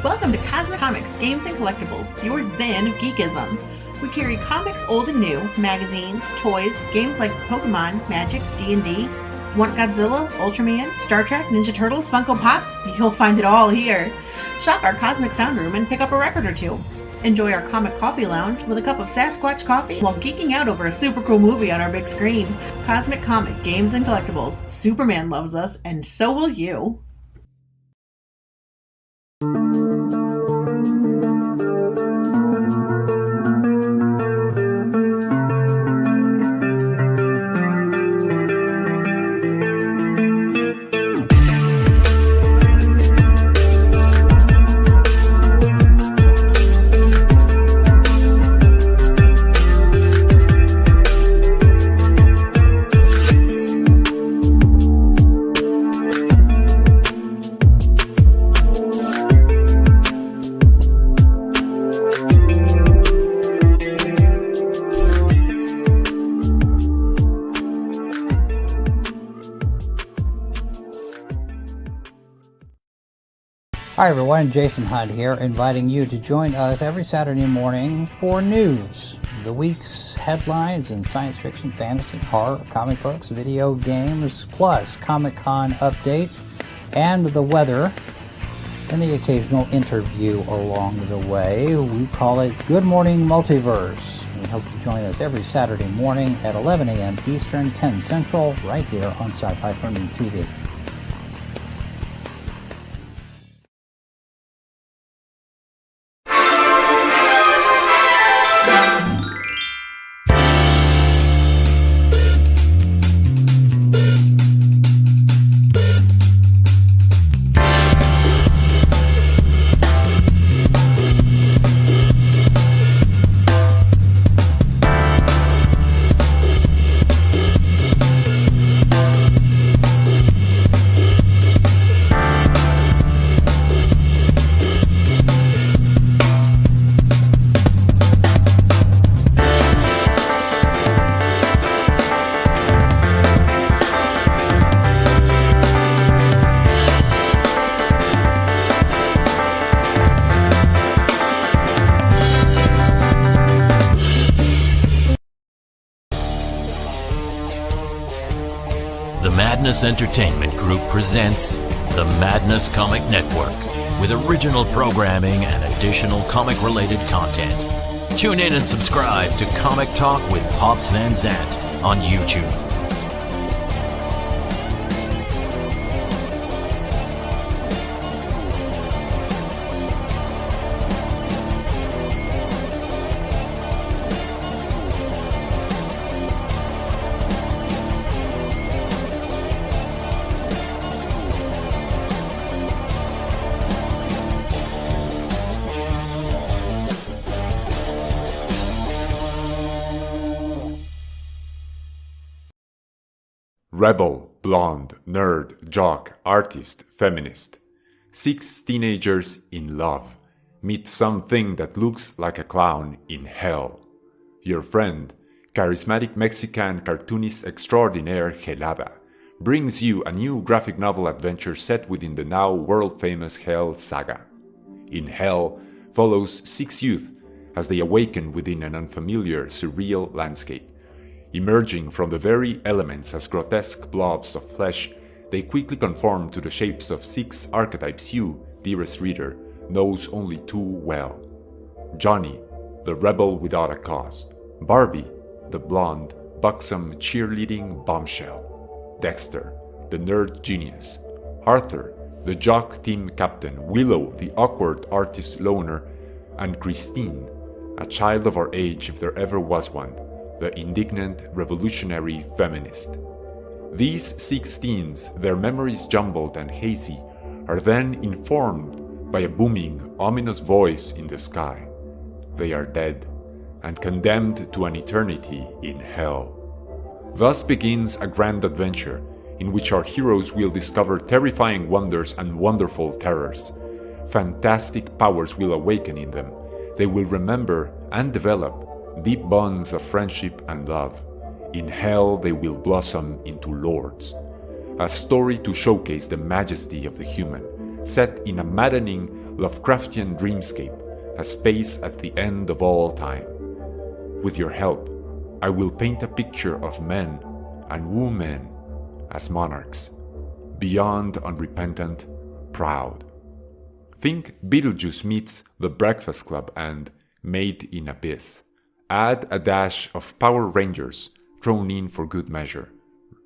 Welcome to Cosmic Comics, Games and Collectibles, your zen of geekism. We carry comics old and new, magazines, toys, games like Pokemon, Magic, D&D. Want Godzilla, Ultraman, Star Trek, Ninja Turtles, Funko Pops? You'll find it all here. Shop our Cosmic Sound Room and pick up a record or two. Enjoy our Comic Coffee Lounge with a cup of Sasquatch coffee while geeking out over a super cool movie on our big screen. Cosmic Comic, Games and Collectibles. Superman loves us, and so will you. Hi everyone, Jason Hunt here, inviting you to join us every Saturday morning for news, the week's headlines in science fiction, fantasy, horror, comic books, video games, plus Comic-Con updates and the weather, and the occasional interview along the way. We call it Good Morning Multiverse. We hope you join us every Saturday morning at 11 a.m. Eastern, 10 Central, right here on Sci-Fi for Me TV. The Madness Entertainment Group presents the Madness Comic Network with original programming and additional comic-related content. Tune in and subscribe to Comic Talk with Pops Van Zandt on YouTube. Rebel, blonde, nerd, jock, artist, feminist. 6 teenagers in love meet something that looks like a clown in hell. Your friend, charismatic Mexican cartoonist extraordinaire Geladaa, brings you a new graphic novel adventure set within the now world-famous Hell saga. In Hell follows 6 youth as they awaken within an unfamiliar, surreal landscape. Emerging from the very elements as grotesque blobs of flesh, they quickly conform to the shapes of 6 archetypes you, dearest reader, knows only too well. Johnny, the rebel without a cause. Barbie, the blonde, buxom, cheerleading bombshell. Dexter, the nerd genius. Arthur, the jock team captain. Willow, the awkward artist loner. And Christine, a child of our age if there ever was one, the indignant revolutionary feminist. These 6 teens, their memories jumbled and hazy, are then informed by a booming, ominous voice in the sky. They are dead and condemned to an eternity in hell. Thus begins a grand adventure in which our heroes will discover terrifying wonders and wonderful terrors. Fantastic powers will awaken in them. They will remember and develop deep bonds of friendship and love. In hell they will blossom into lords. A story to showcase the majesty of the human, set in a maddening, Lovecraftian dreamscape, a space at the end of all time. With your help, I will paint a picture of men and women as monarchs, beyond unrepentant, proud. Think Beetlejuice meets The Breakfast Club and Made in Abyss. Add a dash of Power Rangers thrown in for good measure.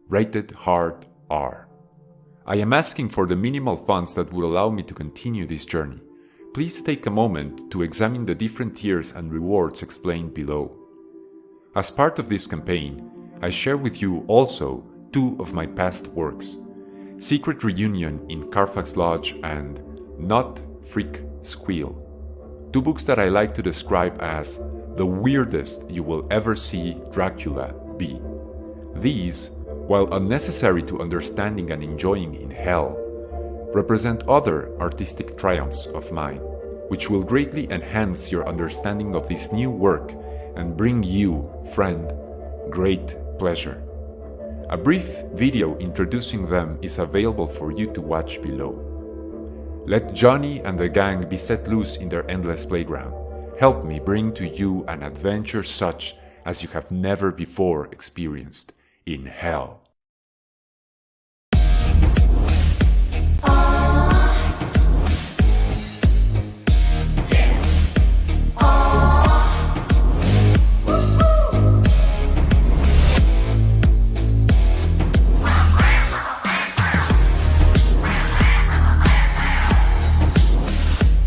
Rated hard R. I am asking for the minimal funds that will allow me to continue this journey. Please take a moment to examine the different tiers and rewards explained below. As part of this campaign, I share with you also two of my past works, Secret Reunion in Carfax Lodge and Not Freak Squeal, two books that I like to describe as the weirdest you will ever see Dracula be. These, while unnecessary to understanding and enjoying in hell, represent other artistic triumphs of mine, which will greatly enhance your understanding of this new work and bring you, friend, great pleasure. A brief video introducing them is available for you to watch below. Let Johnny and the gang be set loose in their endless playground. Help me bring to you an adventure such as you have never before experienced in hell.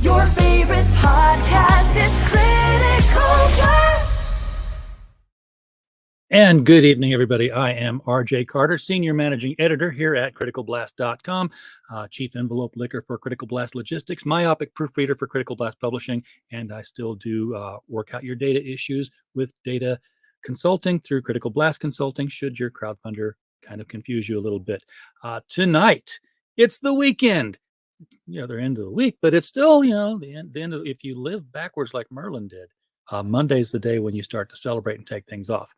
Your favorite podcast, it's Critical Blast. And good evening, everybody. I am RJ Carter, Senior Managing Editor here at CriticalBlast.com, Chief Envelope Licker for Critical Blast Logistics, Myopic Proofreader for Critical Blast Publishing, and I still do work out your data issues with data consulting through Critical Blast Consulting, should your crowdfunder kind of confuse you a little bit. Tonight, it's the weekend. The other end of the week, but it's still, the end of, if you live backwards like Merlin did, Monday's the day when you start to celebrate and take things off.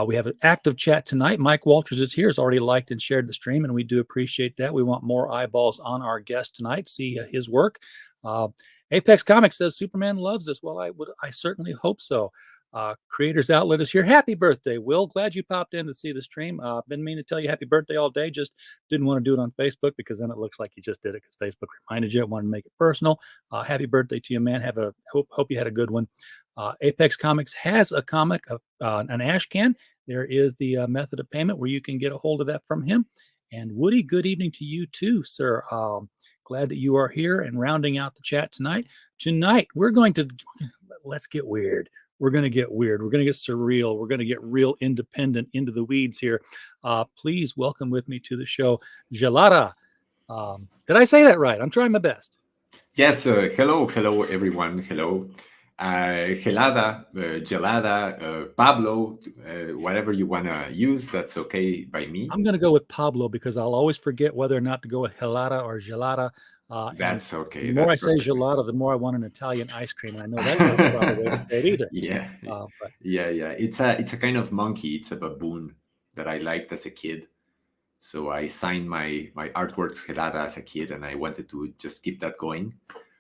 We have an active chat tonight. Mike Walters is here, has already liked and shared the stream, and we do appreciate that. We want more eyeballs on our guest tonight, see his work. Apex Comics says Superman loves us. Well, I certainly hope so. Creators Outlet is here. Happy birthday, Will. Glad you popped in to see the stream. Been meaning to tell you happy birthday all day. Just didn't want to do it on Facebook because then it looks like you just did it because Facebook reminded you. I wanted to make it personal. Happy birthday to you, man. Hope you had a good one. Apex Comics has a comic, an ash can. There is the method of payment where you can get a hold of that from him. And Woody, good evening to you too, sir. Glad that you are here and rounding out the chat tonight. Tonight, let's get weird. We're going to get weird. We're going to get surreal. We're going to get real independent into the weeds here. Please welcome with me to the show, Geladaa. Did I say that right? I'm trying my best. Yes. Hello, everyone. Hello. Geladaa, Pablo, whatever you want to use, that's okay by me. I'm going to go with Pablo because I'll always forget whether or not to go with Gelada or Gelada. That's okay. The more I say gelada, the more I want an Italian ice cream. And I know that's not the proper way to say it either. Yeah. Yeah. It's a kind of monkey. It's a baboon that I liked as a kid. So I signed my artworks Gelada as a kid, and I wanted to just keep that going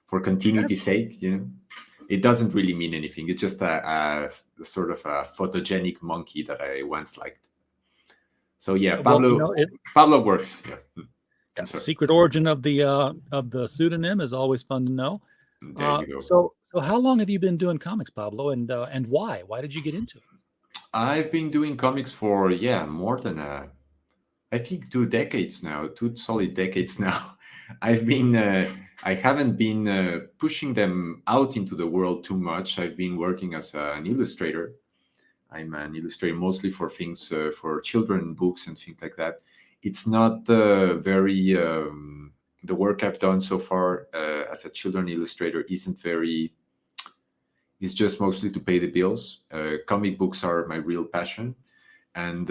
for continuity's sake. It doesn't really mean anything. It's just a sort of a photogenic monkey that I once liked. So yeah, Pablo. Pablo works. Yeah. The secret origin of the pseudonym is always fun to know. There you go. So how long have you been doing comics, Pablo, and why? Why did you get into it? I've been doing comics for more than I think 2 decades now, 2 solid decades now. I haven't been pushing them out into the world too much. I've been working as an illustrator. I'm an illustrator mostly for things for children books and things like that. It's not very the work I've done so far as a children illustrator isn't very. It's just mostly to pay the bills. Comic books are my real passion, and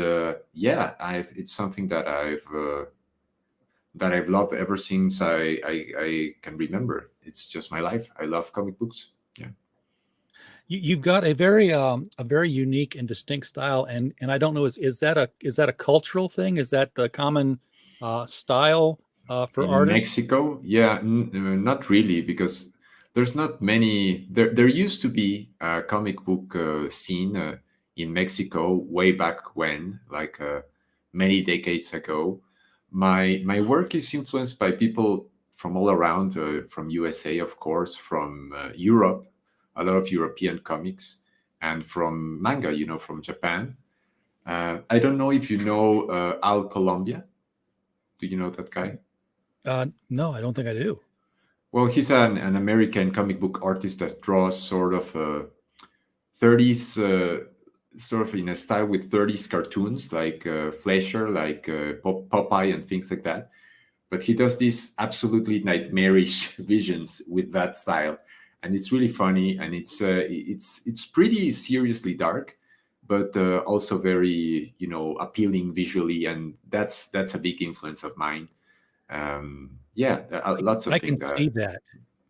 it's something that I've loved ever since I can remember. It's just my life. I love comic books. Yeah. You've got a very unique and distinct style, and I don't know, is that a cultural thing? Is that the common style for In artists? Mexico, yeah, not really, because there's not many. There used to be a comic book scene in Mexico way back when, like many decades ago. My work is influenced by people from all around, from USA, of course, from Europe, a lot of European comics, and from manga, from Japan. I don't know if you know Al Colombia. Do you know that guy? No, I don't think I do. Well, he's an American comic book artist that draws sort of 30s, sort of in a style with 30s cartoons like Fleischer, like Popeye, and things like that. But he does these absolutely nightmarish visions with that style, and it's really funny, and it's pretty seriously dark, but also very appealing visually, and that's a big influence of mine. Yeah, lots of I can things. see that.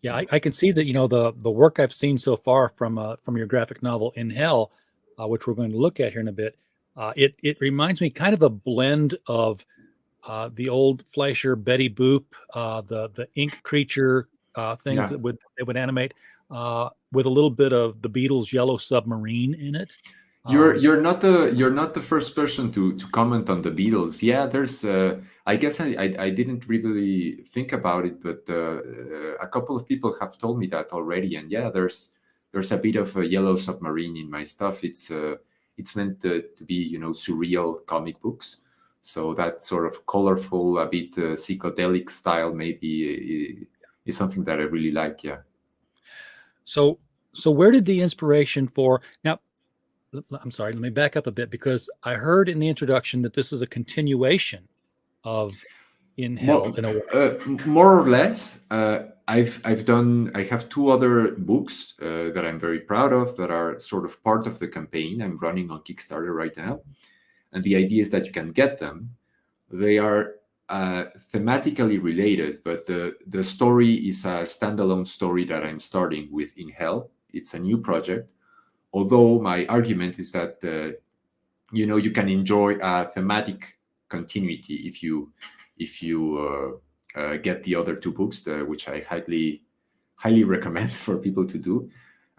Yeah, Yeah. I can see that. The work I've seen so far from your graphic novel In Hell, which we're going to look at here in a bit. It reminds me kind of a blend of the old Fleischer Betty Boop, the ink creature things Yeah. that would they would animate with a little bit of the Beatles' Yellow Submarine in it. You're not the first person to comment on the Beatles. Yeah, there's I guess I didn't really think about it, but a couple of people have told me that already. And yeah, there's a bit of a Yellow Submarine in my stuff. It's meant to be surreal comic books, so that sort of colorful, a bit psychedelic style maybe is something that I really like. Yeah. So so where did the inspiration for now? I'm sorry, let me back up a bit because I heard in the introduction that this is a continuation of In Hell More, in a way. more or less. I have two other books that I'm very proud of that are sort of part of the campaign I'm running on Kickstarter right now. And the idea is that you can get them. They are thematically related, but the story is a standalone story that I'm starting with In Hell. It's a new project. Although my argument is that you can enjoy a thematic continuity if you get the other two books, which I highly recommend for people to do.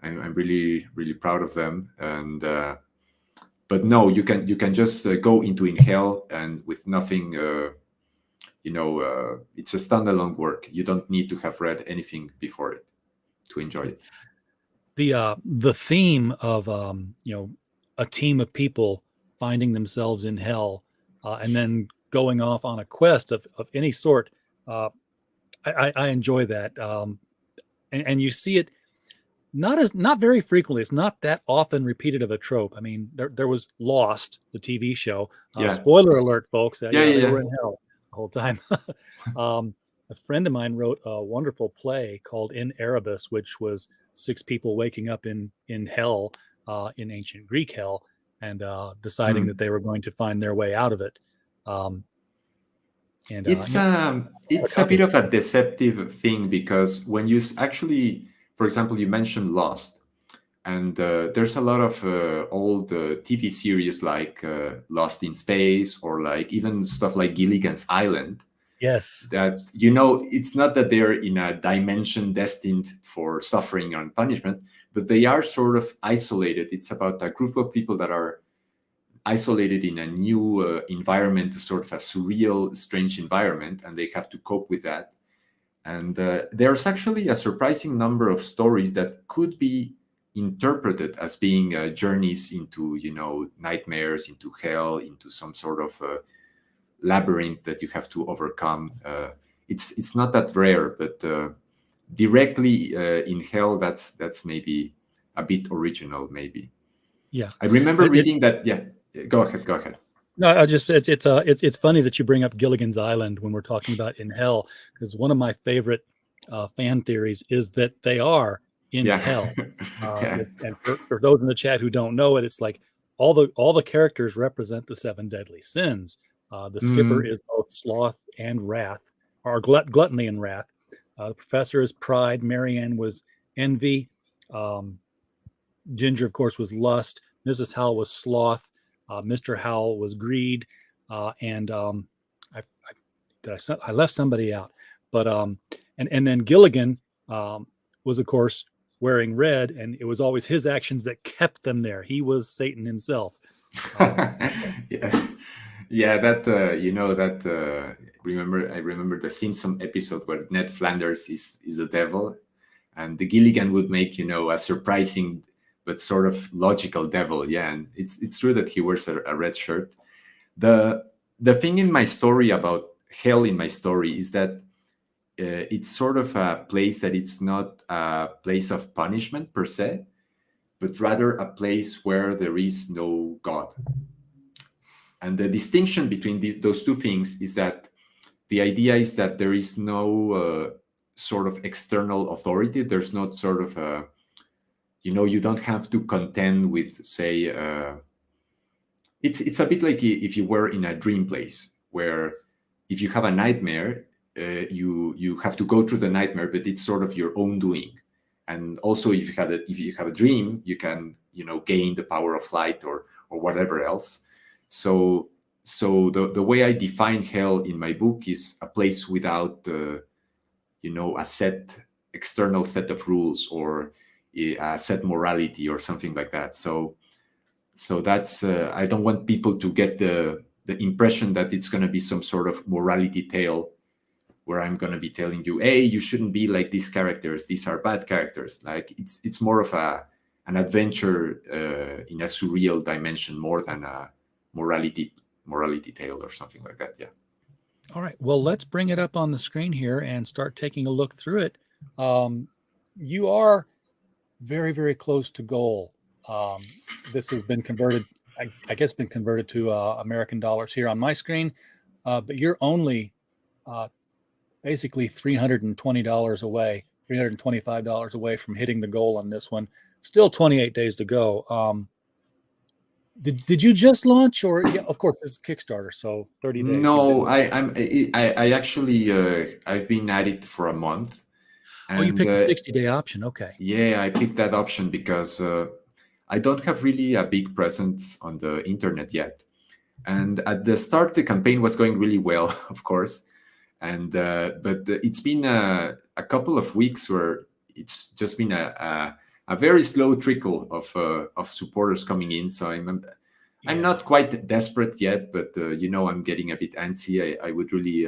I'm really really proud of them. And but no, you can just go into In Hell and with nothing. It's a standalone work. You don't need to have read anything before it to enjoy it. The theme of a team of people finding themselves in hell and then going off on a quest of any sort. I enjoy that, and you see it not very frequently. It's not that often repeated of a trope. I mean, there was Lost, the TV show. Yeah. Spoiler alert, folks. Yeah, They yeah, were yeah. in hell the whole time. A friend of mine wrote a wonderful play called In Erebus, which was six people waking up in hell, in ancient Greek hell, and deciding that they were going to find their way out of it. Um, and It's yeah, um a it's a copy bit of of a deceptive thing because when you actually, for example, you mentioned Lost, and there's a lot of old TV series like Lost in Space, or like even stuff like Gilligan's Island, yes, that it's not that they're in a dimension destined for suffering and punishment, but they are sort of isolated. It's about a group of people that are isolated in a new environment, sort of a surreal, strange environment, and they have to cope with that. And there's actually a surprising number of stories that could be interpreted as being journeys into, nightmares, into hell, into some sort of labyrinth that you have to overcome. It's not that rare, but directly in hell, that's maybe a bit original, maybe. yeah. I remember It, reading that. Yeah, go ahead, go ahead. no, I just it's funny that you bring up Gilligan's Island when we're talking about In Hell, because one of my favorite fan theories is that they are in Yeah. hell. Yeah. And for those in the chat who don't know it, it's like all the characters represent the seven deadly sins. The skipper Mm, is both sloth and wrath, or gluttony and wrath. The professor is pride. Marianne was envy. Um, Ginger, of course, was lust. Mrs. Howell was sloth. Mr. Howell was greed. And I left somebody out, but and then Gilligan was of course wearing red, and it was always his actions that kept them there. He was Satan himself. Yeah, yeah. That that I remember the Simpson episode where Ned Flanders is a devil, and the Gilligan would make a surprising but sort of logical devil. Yeah, and it's true that he wears a red shirt. The thing in my story about hell in my story is that it's sort of a place that it's not a place of punishment per se, but rather a place where there is no God. And the distinction between those two things is that the idea is that there is no sort of external authority. There's not sort of a, you don't have to contend with, say, it's a bit like if you were in a dream place where if you have a nightmare, you have to go through the nightmare, but it's sort of your own doing. And also, if you have a dream, you can gain the power of light or whatever else. So the way I define hell in my book is a place without a set external set of rules or a set morality or something like that. So that's I don't want people to get the impression that it's going to be some sort of morality tale where I'm going to be telling you, hey, you shouldn't be like these characters. These are bad characters. Like it's more of an adventure in a surreal dimension more than a morality tale or something like that. Yeah. All right. Well, let's bring it up on the screen here and start taking a look through it. You are very, very close to goal. This has been converted, I guess, to American dollars here on my screen, but you're only basically $325 away from hitting the goal on this one. Still 28 days to go. Did you just launch, or yeah, of course it's Kickstarter, so 30 days? No, I actually I've been at it for a month. And, you picked the 60-day option. Okay. Yeah, I picked that option because I don't have really a big presence on the internet yet. And at the start, the campaign was going really well, of course. And but it's been a couple of weeks where it's just been a very slow trickle of supporters coming in. So I'm not quite desperate yet, but I'm getting a bit antsy. I would really.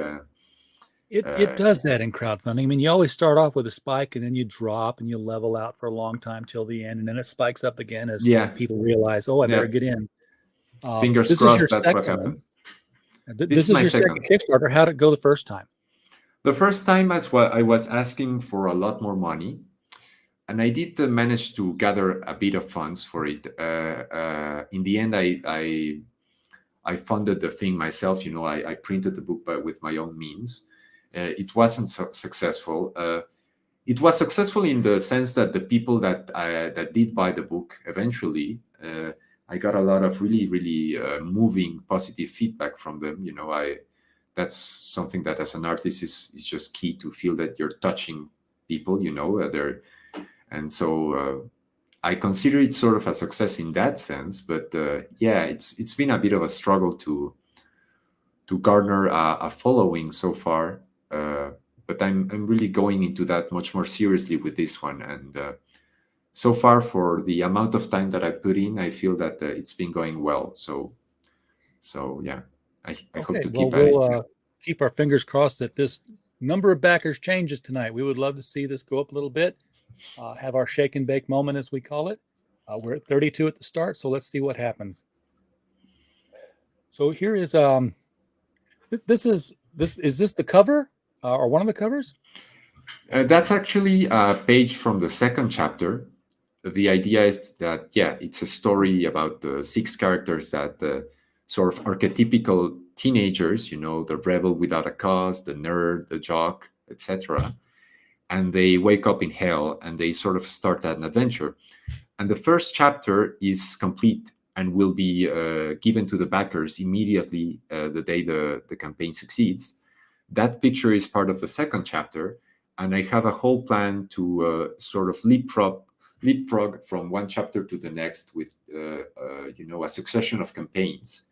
It does that in crowdfunding. I mean, you always start off with a spike and then you drop and you level out for a long time till the end, and then it spikes up again as people realize, I better get in. Fingers crossed, that's what happened. This is your second Kickstarter. How did it go the first time? The first time I was asking for a lot more money, and I did manage to gather a bit of funds for it. In the end, I funded the thing myself. I printed the book with my own means. It wasn't successful. It was successful in the sense that the people that did buy the book eventually, I got a lot of really, really moving, positive feedback from them. That's something that as an artist is just key, to feel that you're touching people. And so I consider it sort of a success in that sense. But it's been a bit of a struggle to garner a following so far. But I'm really going into that much more seriously with this one. And so far, for the amount of time that I put in, I feel that it's been going well. So yeah, I hope to keep at it. We'll keep our fingers crossed that this number of backers changes tonight. We would love to see this go up a little bit, have our shake and bake moment, as we call it. We're at 32 at the start, so let's see what happens. So here is is this the cover or one of the covers? That's actually a page from the second chapter. The idea is that, it's a story about 6 characters that sort of archetypical teenagers, the rebel without a cause, the nerd, the jock, etc. And they wake up in hell and they sort of start an adventure. And the first chapter is complete and will be given to the backers immediately the day the campaign succeeds. That picture is part of the second chapter. And I have a whole plan to sort of leapfrog from one chapter to the next with a succession of campaigns.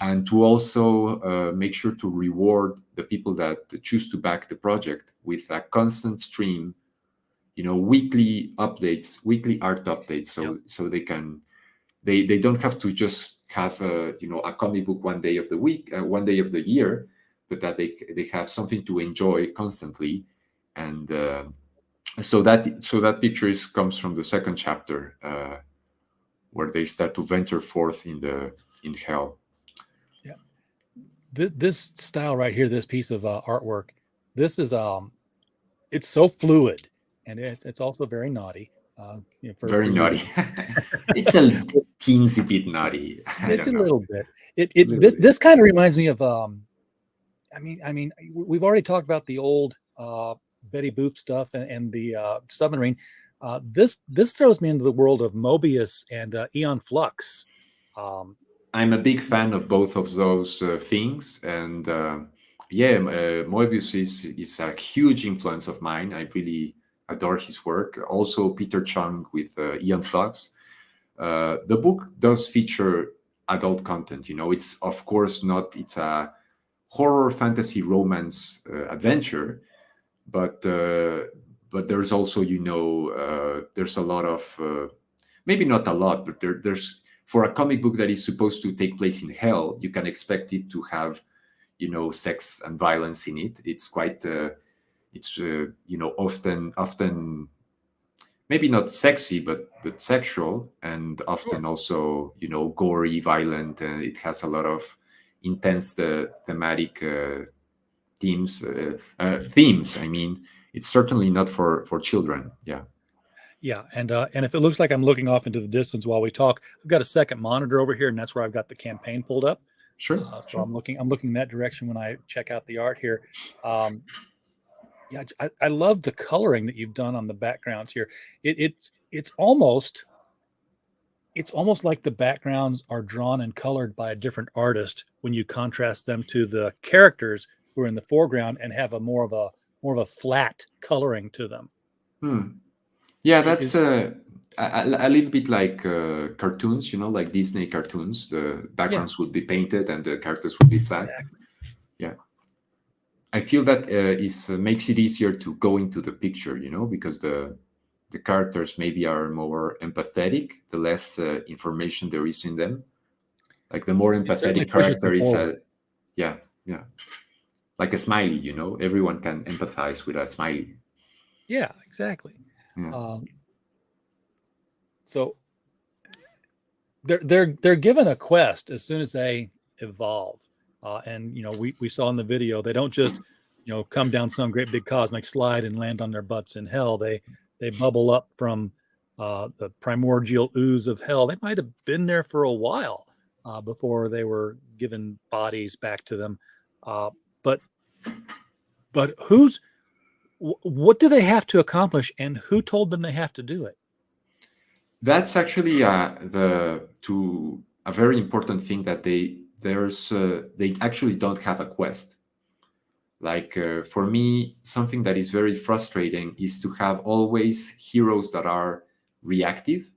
and to also make sure to reward the people that choose to back the project with a constant stream, weekly updates, weekly art updates, so they don't have to just have a comic book one day of the week, one day of the year, but that they have something to enjoy constantly. And so that picture comes from the second chapter, where they start to venture forth in hell. Yeah, this style right here, this piece of artwork, this is it's so fluid, and it's also very naughty. Very naughty. It's a teensy bit naughty. It's a know. little bit. This kind of reminds me of I mean, we've already talked about the old Betty Boop stuff and the submarine. This throws me into the world of Mobius and Eon Flux. I'm a big fan of both of those things, and Mobius is a huge influence of mine. I really adore his work. Also, Peter Chung with Eon Flux. The book does feature adult content. It's of course not. It's a horror, fantasy, romance adventure, but there's also there's a lot of maybe not a lot, but there's, for a comic book that is supposed to take place in hell, you can expect it to have sex and violence in it. It's quite often maybe not sexy, but sexual, and often also gory, violent. It has a lot of intense thematic themes. I mean, it's certainly not for children. Yeah, and if it looks like I'm looking off into the distance while we talk, I've got a second monitor over here, and that's where I've got the campaign pulled up. Sure. So sure. I'm looking that direction when I check out the art here. Yeah, I love the coloring that you've done on the backgrounds here. It's almost like the backgrounds are drawn and colored by a different artist when you contrast them to the characters who are in the foreground and have a more of a flat coloring to them. Yeah, that's a little bit like cartoons, like Disney cartoons. The backgrounds would be painted and the characters would be flat. Exactly. Yeah. I feel that makes it easier to go into the picture, because the characters maybe are more empathetic, the less information there is in them. Like the more empathetic character is yeah, like a smiley, everyone can empathize with a smiley. Yeah, exactly. Yeah. So they're given a quest as soon as they evolve, and we saw in the video they don't just come down some great big cosmic slide and land on their butts in hell. They bubble up from the primordial ooze of hell. They might have been there for a while before they were given bodies back to them. But what do they have to accomplish, and who told them they have to do it? That's actually a very important thing, that they actually don't have a quest. Like for me, something that is very frustrating is to have always heroes that are reactive,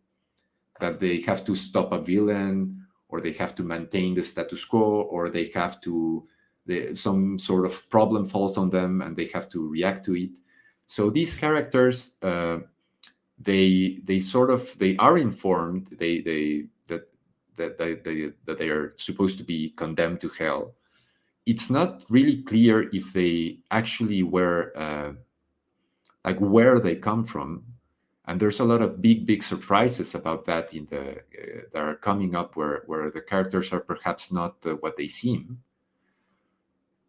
that they have to stop a villain, or they have to maintain the status quo, or they have to some sort of problem falls on them and they have to react to it. So these characters, they are informed that they are supposed to be condemned to hell. It's not really clear if they actually were like where they come from, and there's a lot of big surprises about that that are coming up, where the characters are perhaps not what they seem.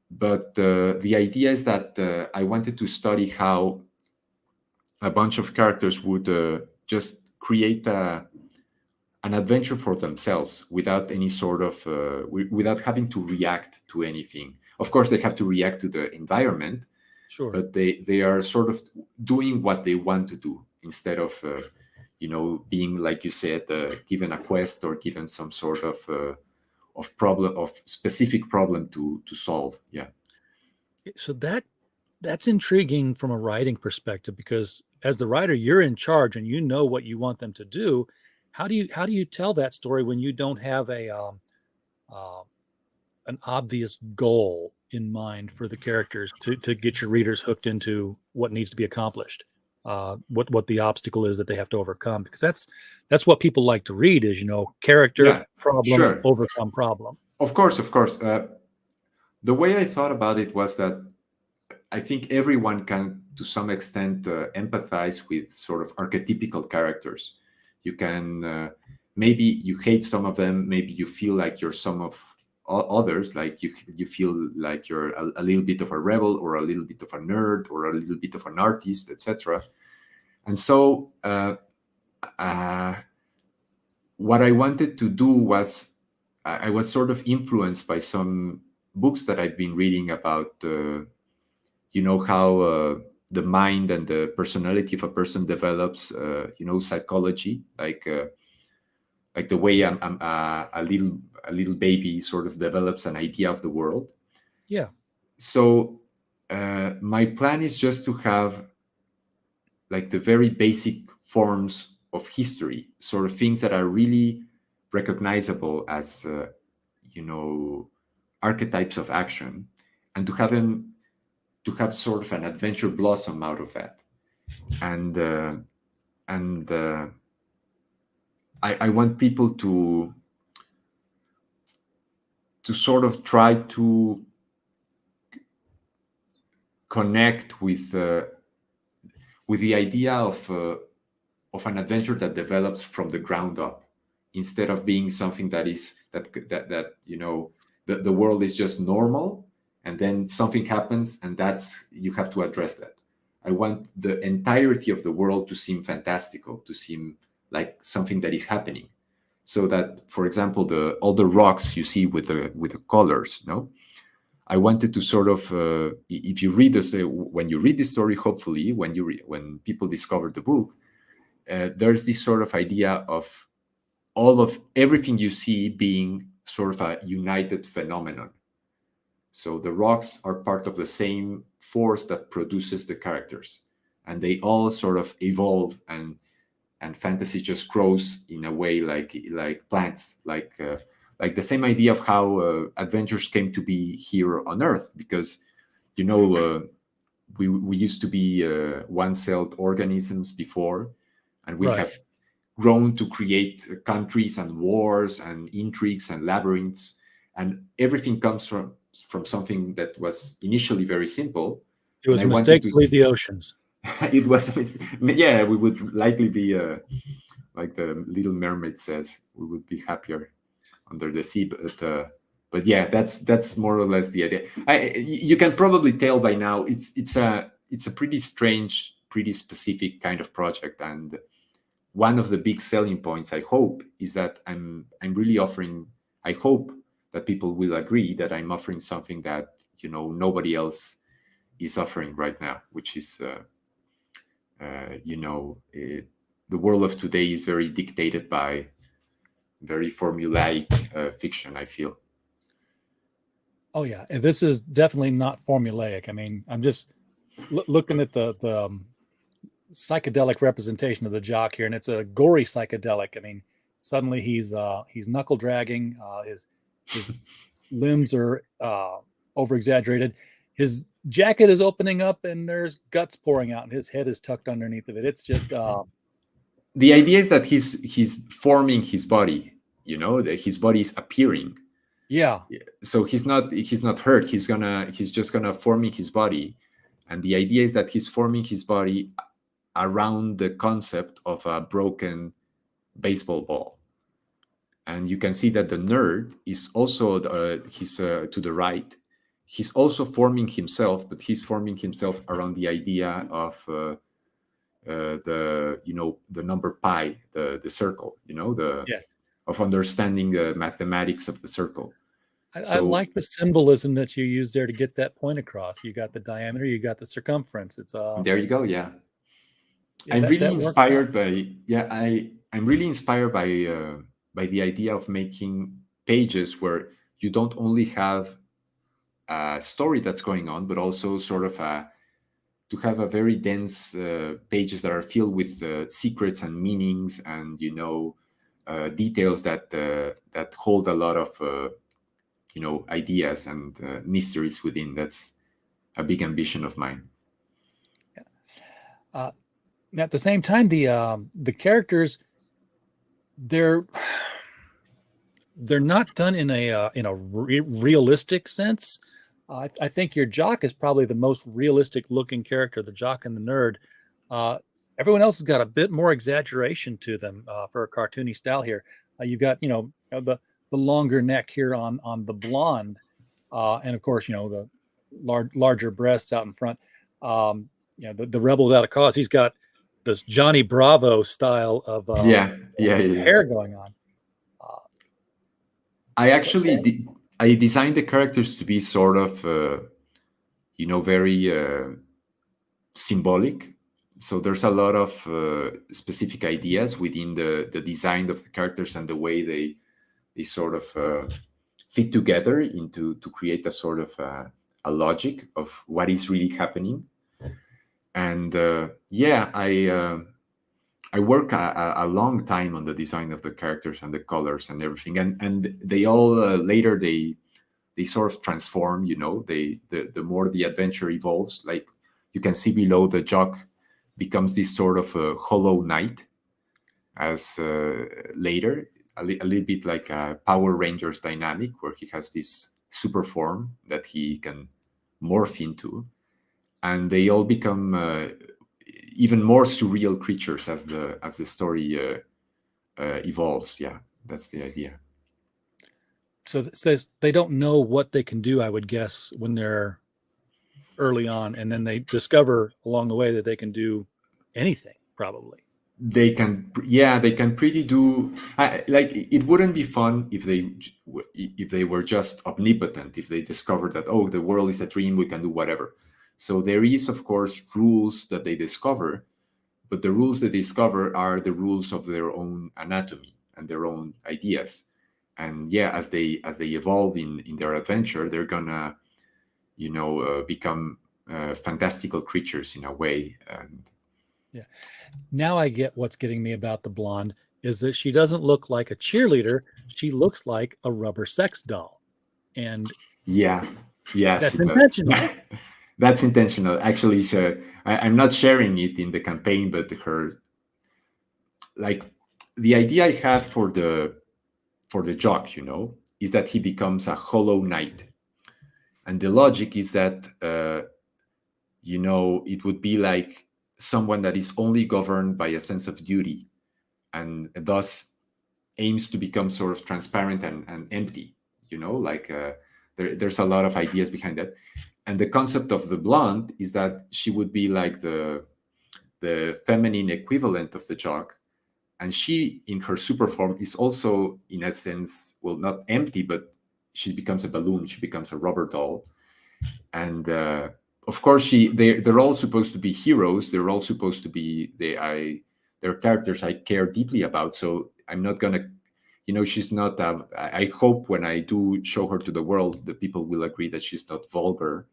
But the idea is that I wanted to study how a bunch of characters would just create an adventure for themselves without any sort of without having to react to anything. Of course, they have to react to the environment, sure, but they are sort of doing what they want to do, instead of being, like you said, given a quest or given some sort of specific problem to solve. Yeah. So that's intriguing from a writing perspective, because as the writer, you're in charge and you know what you want them to do. How do you tell that story when you don't have a an obvious goal in mind for the characters to get your readers hooked into what needs to be accomplished, what the obstacle is that they have to overcome, because that's what people like to read is, character, Yeah, problem, sure. overcome problem. Of course, of course. The way I thought about it was that I think everyone can, to some extent, empathize with sort of archetypical characters. You can, maybe you hate some of them, maybe you feel like you're some of others, like you feel like you're a little bit of a rebel, or a little bit of a nerd, or a little bit of an artist, etc. And so what I wanted to do was, I was sort of influenced by some books that I've been reading about how the mind and the personality of a person develops, psychology, like the way a little baby sort of develops an idea of the world. Yeah. So my plan is just to have like the very basic forms of history, sort of things that are really recognizable as archetypes of action, and to have sort of an adventure blossom out of that. And I want people to sort of try to connect with the idea of an adventure that develops from the ground up, instead of being something that is that the world is just normal, and then something happens, and that's, you have to address that. I want the entirety of the world to seem fantastical, to seem like something that is happening. So that, for example, all the rocks you see with the colors, I wanted to sort of, if you read this, when you read the story, hopefully, when people discover the book, there's this sort of idea of everything you see being sort of a united phenomenon. So the rocks are part of the same force that produces the characters, and they all sort of evolve, and fantasy just grows in a way like plants, like the same idea of how adventures came to be here on Earth, because we used to be one-celled organisms before, and we Right. have grown to create countries and wars and intrigues and labyrinths, and everything comes from something that was initially very simple. It was a And I mistake wanted to leave the oceans. It was, yeah, we would likely be like the Little Mermaid says, we would be happier under the sea. But yeah, that's more or less the idea. You can probably tell by now it's a pretty strange, pretty specific kind of project, and one of the big selling points, I hope, is that I'm really offering. I hope that people will agree that I'm offering something that nobody else is offering right now, which is the world of today is very dictated by very formulaic fiction, I feel. Oh yeah, and this is definitely not formulaic. I mean, I'm just looking at the psychedelic representation of the jock here, and it's a gory psychedelic. I mean, suddenly he's knuckle dragging. His limbs are over exaggerated. His jacket is opening up, and there's guts pouring out, and his head is tucked underneath of it. It's just the idea is that he's forming his body. That his body is appearing. Yeah. So he's not hurt. He's just gonna forming his body, and the idea is that he's forming his body around the concept of a broken baseball ball. And you can see that the nerd is also he's to the right. He's also forming himself, but he's forming himself around the idea of the number pi, the circle. Yes. Of understanding the mathematics of the circle. I like the symbolism that you use there to get that point across. You got the diameter, you got the circumference. It's there you go. Yeah, yeah I'm really inspired by. Yeah, I'm really inspired by the idea of making pages where you don't only have a story that's going on, but also sort of to have a very dense pages that are filled with secrets and meanings and details that hold a lot of ideas and mysteries within. That's a big ambition of mine. At the same time, the characters, they're not done in a realistic sense. I think your Jock is probably the most realistic looking character, the Jock and the Nerd. Everyone else has got a bit more exaggeration to them for a cartoony style here. You've got the longer neck here on the blonde, and of course the larger breasts out in front. The rebel without a cause. He's got this Johnny Bravo style of hair going on. I designed the characters to be sort of very symbolic. So there's a lot of specific ideas within the design of the characters and the way they sort of fit together to create a sort of a logic of what is really happening. And I work a long time on the design of the characters and the colors and everything, and they all later they sort of transform. The more the adventure evolves, like you can see below, the Jock becomes this sort of a hollow knight, as later a little bit like a Power Rangers dynamic, where he has this super form that he can morph into, and they all become even more surreal creatures as the story evolves. Yeah, that's the idea. So they don't know what they can do, I would guess, when they're early on, and then they discover along the way that they can do anything, probably. They can pretty do. Like, it wouldn't be fun if they were just omnipotent, if they discovered that, oh, the world is a dream, we can do whatever. So there is, of course, rules that they discover, but the rules they discover are the rules of their own anatomy and their own ideas. And as they evolve in their adventure, they're gonna, become fantastical creatures in a way. And now I get what's getting me about the blonde is that she doesn't look like a cheerleader; she looks like a rubber sex doll, and that's intentional. That's intentional. Actually, I'm not sharing it in the campaign, but the idea I had for the Jock, is that he becomes a hollow knight. And the logic is that, it would be like someone that is only governed by a sense of duty, and thus aims to become sort of transparent and empty, there's a lot of ideas behind that. And the concept of the blonde is that she would be like the feminine equivalent of the Jock. And she, in her super form, is also, in a sense, well, not empty, but she becomes a balloon. She becomes a rubber doll. And of course, they're all supposed to be heroes. They're all supposed to be they're characters I care deeply about. So I'm not gonna, she's not. I hope when I do show her to the world, the people will agree that she's not vulgar,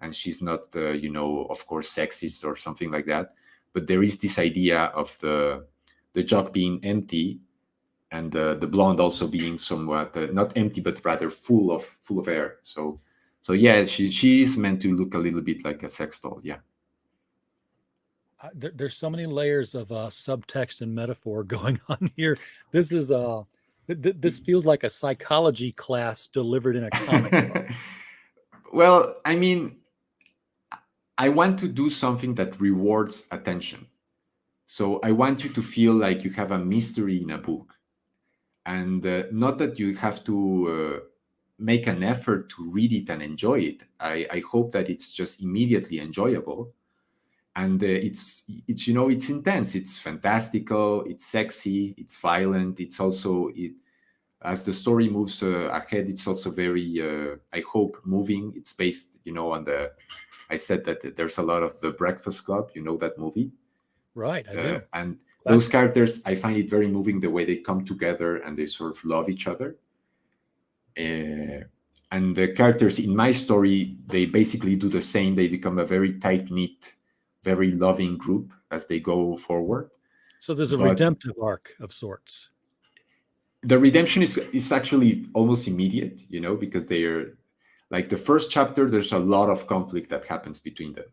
and she's not, of course, sexist or something like that. But there is this idea of the Jock being empty, and the blonde also being somewhat not empty, but rather full of air. So she is meant to look a little bit like a sex doll. Yeah. There's so many layers of subtext and metaphor going on here. This is this feels like a psychology class delivered in a comic book. Well, I mean, I want to do something that rewards attention. So I want you to feel like you have a mystery in a book, and not that you have to make an effort to read it and enjoy it. I hope that it's just immediately enjoyable, and it's intense, it's fantastical, it's sexy, it's violent. It's also as the story moves ahead, it's also very I hope moving. It's based on I said that there's a lot of The Breakfast Club, that movie. Right, I do. And those characters, I find it very moving, the way they come together and they sort of love each other. And the characters in my story, they basically do the same. They become a very tight-knit, very loving group as they go forward. So there's a redemptive arc of sorts. the redemption is actually almost immediate, because they are like the first chapter. There's a lot of conflict that happens between them,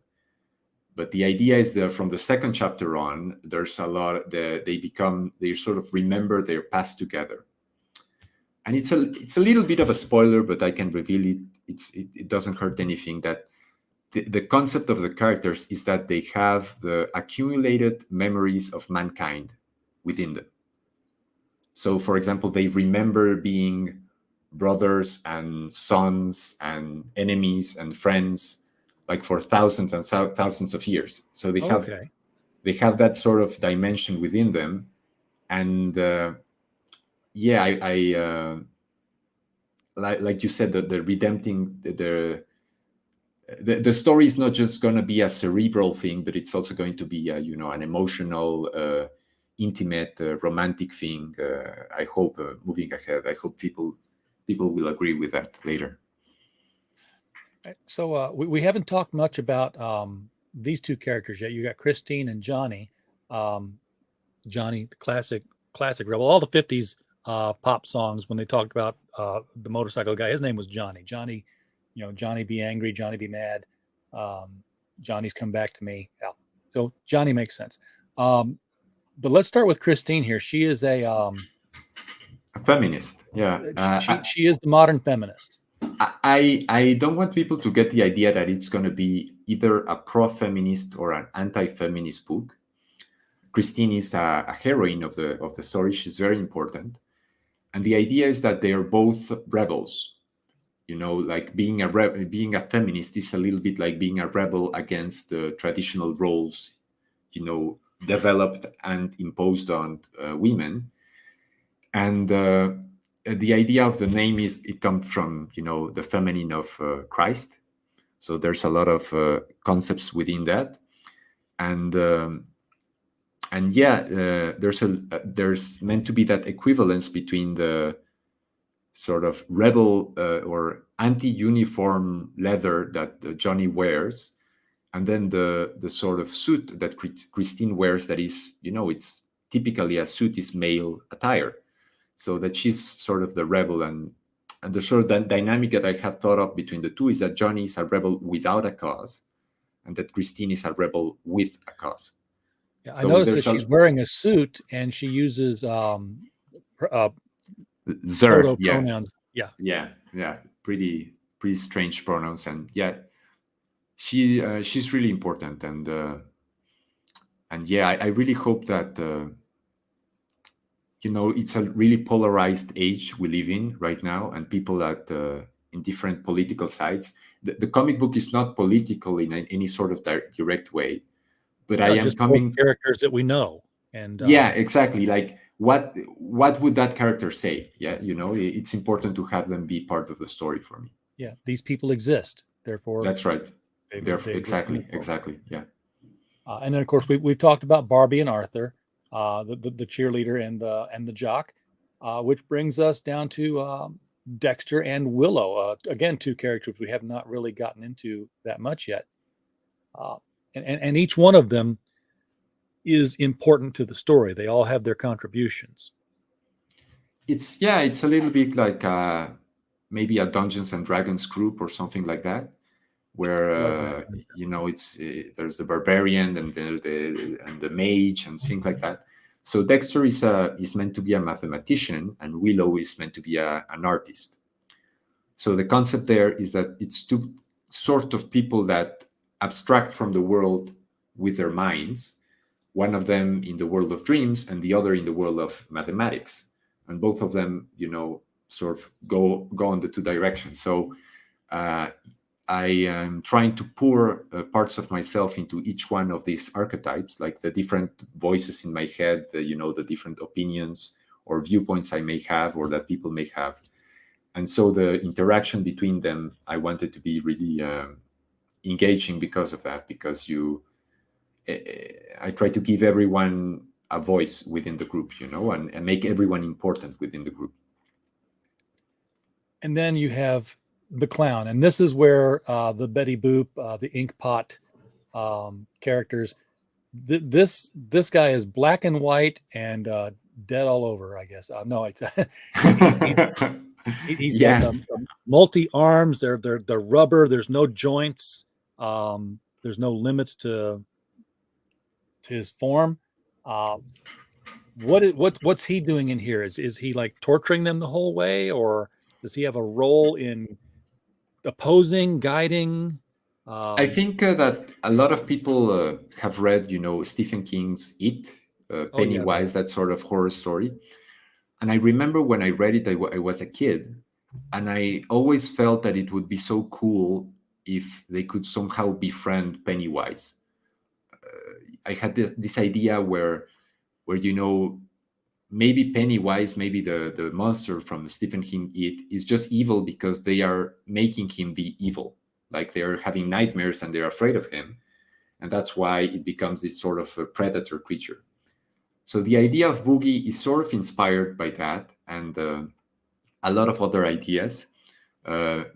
but the idea is that from the second chapter on, there's a lot. They sort of remember their past together, and it's a little bit of a spoiler, but I can reveal it. It doesn't hurt anything. That the concept of the characters is that they have the accumulated memories of mankind within them. So, for example, they remember being brothers and sons and enemies and friends, like for thousands and thousands of years. So Okay. they have that sort of dimension within them, and yeah, like you said, the redempting the story is not just going to be a cerebral thing, but it's also going to be an emotional, intimate, romantic thing. I hope, moving ahead, I hope people will agree with that later. So we haven't talked much about these two characters yet. You got Christine and Johnny. Johnny, the classic rebel. All the 50s pop songs, when they talked about the motorcycle guy, his name was Johnny. Johnny, Johnny be angry, Johnny be mad. Johnny's come back to me. Yeah. So Johnny makes sense. But let's start with Christine here. She is a feminist. Yeah. She is the modern feminist. I don't want people to get the idea that it's going to be either a pro-feminist or an anti-feminist book. Christine is a heroine of the story. She's very important, and the idea is that they are both rebels. Like being a feminist is a little bit like being a rebel against the traditional roles, developed and imposed on women. And the idea of the name is it comes from the feminine of Christ. So there's a lot of concepts within that, and yeah, there's meant to be that equivalence between the sort of rebel or anti-uniform leather that Johnny wears, and then the sort of suit that Christine wears. That is, it's typically a suit is male attire, so that she's sort of the rebel, and the sort of dynamic that I have thought of between the two is that Johnny is a rebel without a cause, and that Christine is a rebel with a cause. Yeah, so I noticed that she's wearing a suit and she uses proto pronouns. Yeah. Pretty strange pronouns, and yeah, she's really important, and yeah, I really hope that it's a really polarized age we live in right now, and people that in different political sides. The comic book is not political in any sort of direct way, but I am just coming characters that we know, and yeah, exactly. Like what would that character say? Yeah, it's important to have them be part of the story for me. Yeah, these people exist, therefore. That's right. Exactly. Yeah. And then of course we've talked about Barbie and Arthur, the cheerleader and the jock, which brings us down to Dexter and Willow. Again, two characters we have not really gotten into that much yet, and each one of them is important to the story. They all have their contributions. It's a little bit like maybe a Dungeons and Dragons group or something like that, where it's there's the barbarian and the mage and things like that. So Dexter is meant to be a mathematician, and Willow is meant to be an artist. So the concept there is that it's two sort of people that abstract from the world with their minds. One of them in the world of dreams, and the other in the world of mathematics, and both of them, sort of go in the two directions. So I am trying to pour parts of myself into each one of these archetypes, like the different voices in my head, the different opinions or viewpoints I may have or that people may have. And so the interaction between them, I wanted to be really engaging because of that, because I try to give everyone a voice within the group, and make everyone important within the group. And then you have the clown, and this is where the Betty Boop, the Ink Pot characters. This guy is black and white, and dead all over, I guess. No, it's he's got Yeah. multi arms. They're rubber. There's no joints. There's no limits to his form. What's he doing in here? Is he like torturing them the whole way, or does he have a role in opposing, guiding? I think that a lot of people have read, Stephen King's It, Oh yeah, Pennywise, that sort of horror story. And I remember when I read it, I was a kid, and I always felt that it would be so cool if they could somehow befriend Pennywise. I had this idea where maybe Pennywise, maybe the monster from Stephen King It is just evil because they are making him be evil. Like they're having nightmares and they're afraid of him. And that's why it becomes this sort of a predator creature. So the idea of Boogie is sort of inspired by that and a lot of other ideas.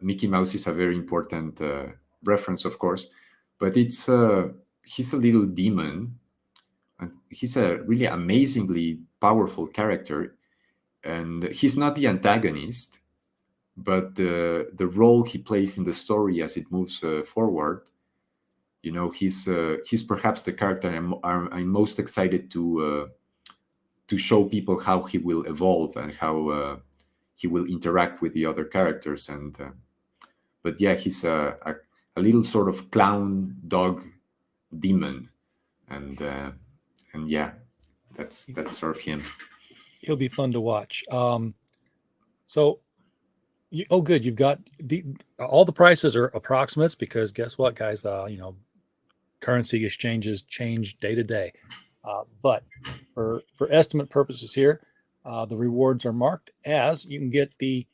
Mickey Mouse is a very important reference, of course, but he's a little demon. And he's a really amazingly powerful character. And he's not the antagonist, but the role he plays in the story as it moves forward, he's perhaps the character I'm most excited to show people how he will evolve and how he will interact with the other characters. And but yeah, he's a little sort of clown dog demon, and yeah, that's sort of him. He'll be fun to watch. So, good. You've got all the prices are approximates because guess what, guys? Currency exchanges change day to day. But for estimate purposes here, the rewards are marked as you can get the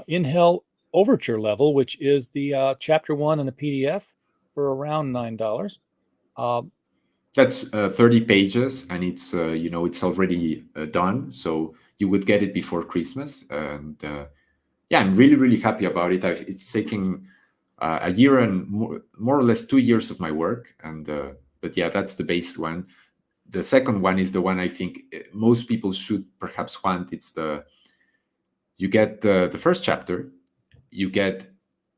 In Hell Overture level, which is the chapter 1 in the PDF for around $9. That's 30 pages, and it's it's already done, so you would get it before Christmas. And yeah, I'm really, really happy about it. It's taking a year and more or less 2 years of my work, and but yeah, that's the base one. The second one is the one I think most people should perhaps want. You get the first chapter, you get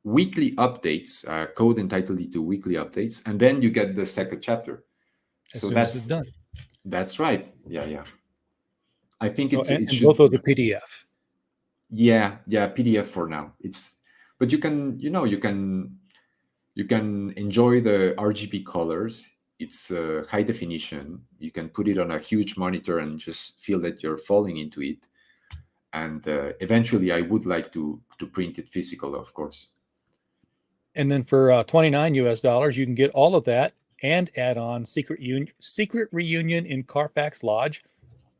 weekly updates, code entitled to weekly updates, and then you get the second chapter. As soon as it's done. That's right. Yeah. I think it should, both of the PDF. Yeah, PDF for now. But you can enjoy the RGB colors. It's high definition. You can put it on a huge monitor and just feel that you're falling into it. And eventually, I would like to print it physical, of course. And then for $29 US, you can get all of that and add on Secret Reunion in Carfax Lodge,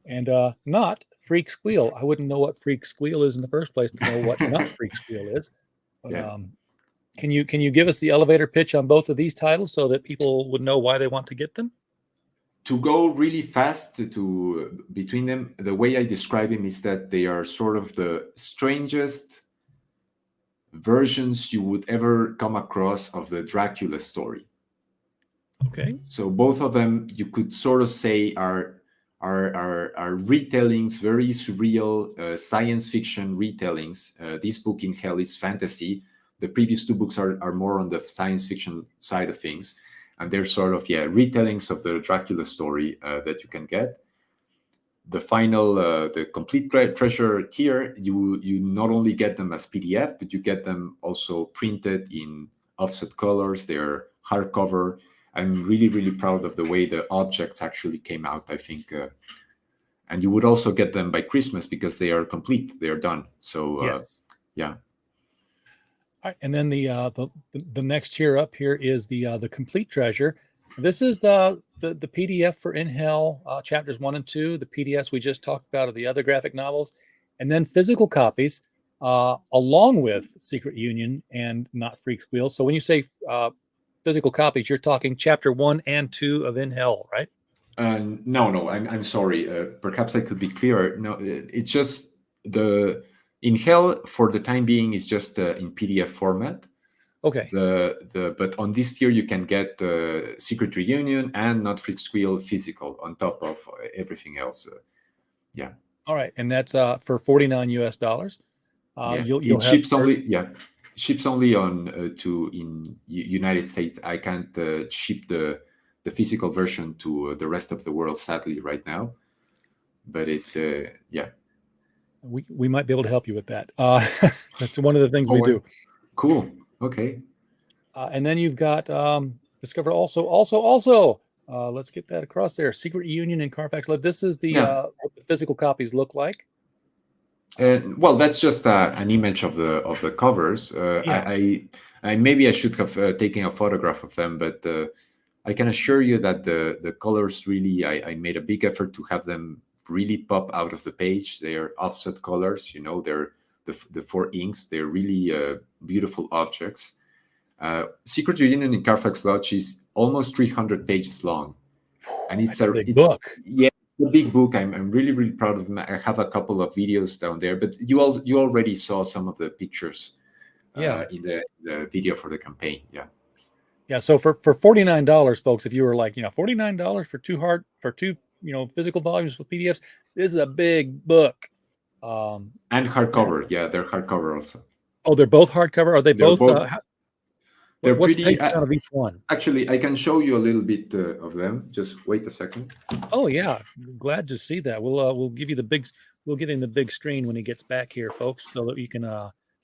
and not Freak Squeal. I wouldn't know what Freak Squeal is in the first place to know what not Freak Squeal is. But Yeah. Can you give us the elevator pitch on both of these titles so that people would know why they want to get them? To go really fast between them, the way I describe them is that they are sort of the strangest versions you would ever come across of the Dracula story. Okay. So both of them, you could sort of say, are retellings, very surreal science fiction retellings. This book, In Hell, is fantasy. The previous two books are more on the science fiction side of things, and they're sort of retellings of the Dracula story that you can get. The final, the complete treasure tier, you not only get them as PDF, but you get them also printed in offset colors. They're hardcover. I'm really, really proud of the way the objects actually came out, I think. And you would also get them by Christmas because they are complete. They are done. So, yes. Yeah. All right, and then the next tier up here is the complete treasure. This is the PDF for In Hell chapters 1 and 2. The PDFs we just talked about are the other graphic novels, and then physical copies along with Secret Union and Not Freak Squeal. So when you say physical copies, you're talking chapter 1 and 2 of In Hell, right? No, I'm sorry. Perhaps I could be clearer. No, it's just the In Hell for the time being is just in PDF format. Okay. But on this tier you can get Secret Reunion and Not Freak Squeal physical on top of everything else. Yeah. All right, and that's for $49. Yeah. You'll It have ships only. Yeah. Ships only on to in United States. I can't ship the physical version to the rest of the world, sadly, right now. But yeah. we might be able to help you with that. That's one of the things we do. Cool. Okay. And then you've got discover also. Let's get that across there. Secret Union and Carfax Live. This is the what the physical copies look like. Well, that's just an image of the covers. I maybe I should have taken a photograph of them, but I can assure you that the colors really, I made a big effort to have them really pop out of the page. They are offset colors, they're the four inks. They're really beautiful objects. Secret Union in Carfax Lodge is almost 300 pages long, and it's a big book. Yeah, a big book. I'm really, really proud of them. I have a couple of videos down there, but you already saw some of the pictures in the video for the campaign. Yeah. So for $49, folks, if you were like, $49 for two physical volumes with PDFs, this is a big book. And hardcover. Yeah, they're hardcover also. Oh, they're both hardcover. Are they both? They're what's pretty. the page count of each one? Actually, I can show you a little bit of them. Just wait a second. Oh yeah, glad to see that. We'll give you we'll get in the big screen when he gets back here, folks, so that you can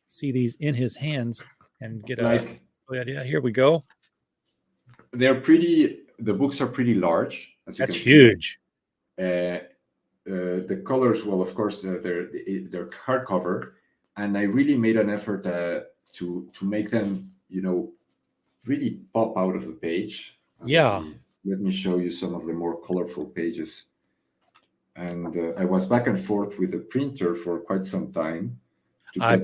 see these in his hands and get a idea. Here we go. They're pretty. The books are pretty large. As you That's can huge. See. The colors, well, of course, they're hardcover, and I really made an effort to make them, really pop out of the page. Yeah. Let me show you some of the more colorful pages. And I was back and forth with a printer for quite some time. I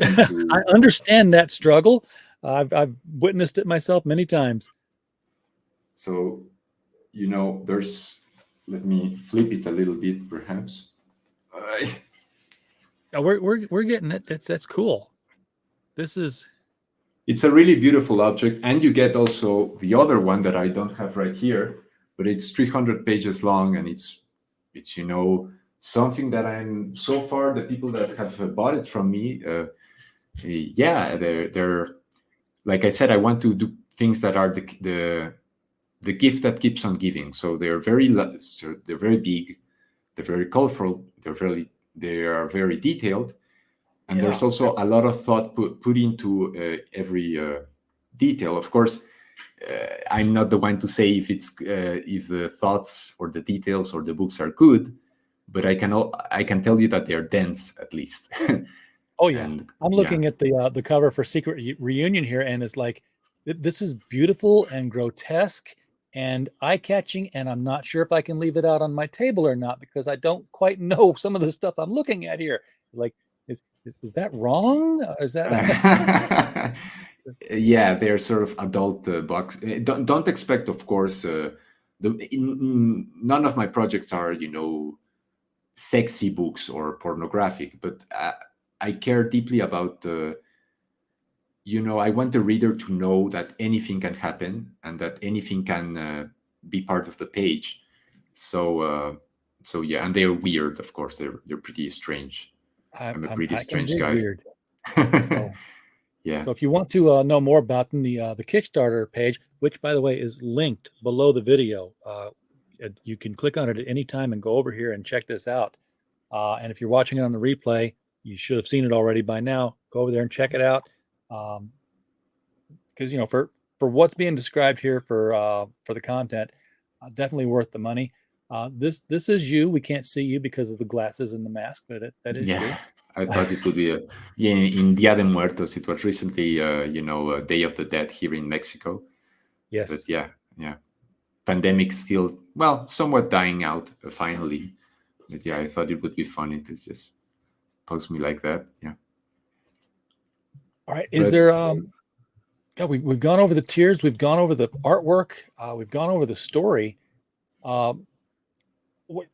understand that struggle. I've witnessed it myself many times. So, there's. Let me flip it a little bit, perhaps. We're getting it. That's cool. It's a really beautiful object, and you get also the other one that I don't have right here, but it's 300 pages long, and it's something that I'm so far the people that have bought it from me, they're like I said, I want to do things that are the gift that keeps on giving. So they're very big, they're very colorful, they are very detailed, and there's also a lot of thought put into every detail. Of course, I'm not the one to say if the thoughts or the details or the books are good, but I can tell you that they're dense at least. Oh yeah, I'm looking at the cover for Secret Reunion here, and it's like this is beautiful and grotesque and eye-catching, and I'm not sure if I can leave it out on my table or not because I don't quite know some of the stuff I'm looking at here. Like, is that wrong? Is that? Yeah, they're sort of adult books. Don't expect, of course. None of my projects are, sexy books or pornographic, but I care deeply about. I want the reader to know that anything can happen and that anything can be part of the page. So yeah, and they're weird, of course. They're pretty strange. I'm a pretty strange guy. Weird. So, yeah. So if you want to know more about them, the Kickstarter page, which by the way is linked below the video, you can click on it at any time and go over here and check this out. And if you're watching it on the replay, you should have seen it already by now. Go over there and check it out. Because for what's being described here for the content, definitely worth the money. This is you. We can't see you because of the glasses and the mask, but that is you. I thought it would be in Dia de Muertos. It was recently, Day of the Dead here in Mexico. Yes. But yeah. Pandemic still, somewhat dying out finally. But yeah, I thought it would be funny to just post me like that. Yeah. All right. Is there we've gone over the tiers, we've gone over the artwork, we've gone over the story.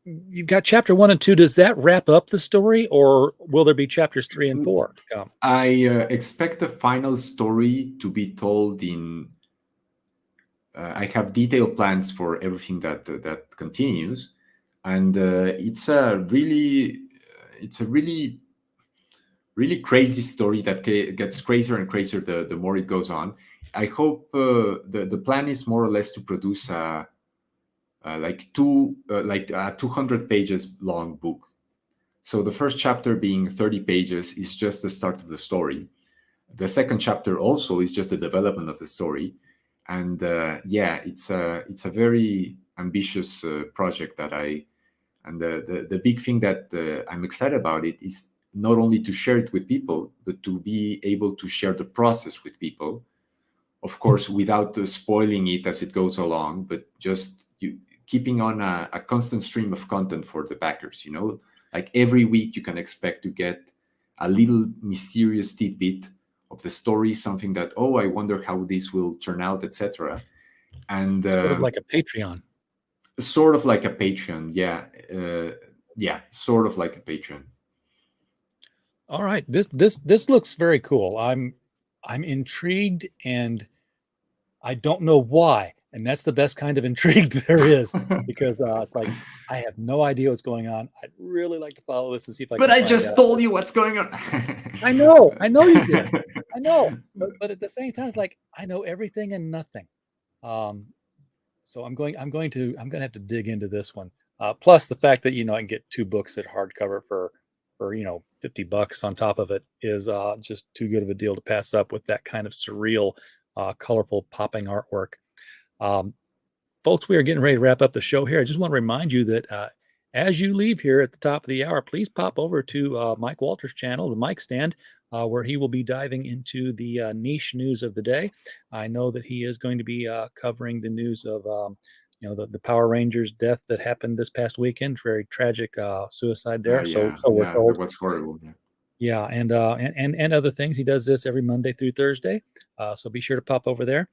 You've got chapter 1 and 2. Does that wrap up the story, or will there be chapters 3 and 4 to come? I expect the final story to be told in. I have detailed plans for everything that continues, and it's a really really crazy story that gets crazier and crazier the more it goes on. I hope the plan is more or less to produce like a 200 pages long book. So the first chapter being 30 pages is just the start of the story. The second chapter also is just the development of the story, and yeah, it's a very ambitious project that I. And the big thing that I'm excited about it is not only to share it with people, but to be able to share the process with people. Of course, without spoiling it as it goes along, but just keeping on a constant stream of content for the backers. Like every week, you can expect to get a little mysterious tidbit of the story, something that, oh, I wonder how this will turn out, etc. And Sort of like a Patreon. sort of like a Patreon, yeah, sort of like a Patreon. All right, this looks very cool. I'm intrigued, and I don't know why, and that's the best kind of intrigue there is, because it's like I have no idea what's going on. I'd really like to follow this and see if I But can I find just out. told you what's going on. I know you did. I know, but at the same time, it's like I know everything and nothing. So I'm going to have to dig into this one. Plus the fact that I can get 2 books at hardcover for $50 on top of it is just too good of a deal to pass up with that kind of surreal, colorful, popping artwork. Folks, we are getting ready to wrap up the show here. I just want to remind you that as you leave here at the top of the hour, please pop over to Mike Walters' channel, the Mike Stand, where he will be diving into the niche news of the day. I know that he is going to be covering the news of the Power Rangers death that happened this past weekend. Very tragic suicide there. Yeah, So we're yeah, told. that was horrible. Yeah. Yeah, and other things. He does this every Monday through Thursday. So be sure to pop over there.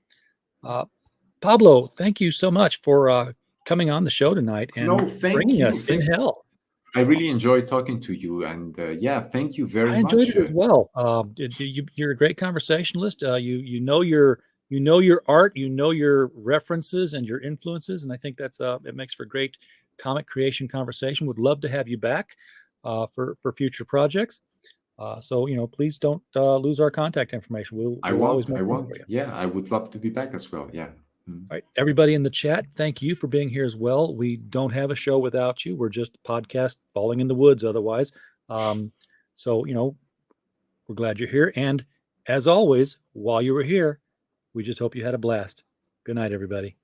Pablo, thank you so much for coming on the show tonight No, and thank bringing you. us in hell. I really enjoyed talking to you, and yeah, thank you very I enjoyed much. it as well. You're a great conversationalist. You know your art, you know your references and your influences, and I think that's it makes for great comic creation conversation. Would love to have you back for future projects. So please don't lose our contact information. We'll always make I room for won't. you. Yeah, I would love to be back as well. Yeah. All right, everybody in the chat, thank you for being here as well. We don't have a show without you. We're just a podcast falling in the woods otherwise. So, we're glad you're here. And as always, while you were here, we just hope you had a blast. Good night, everybody.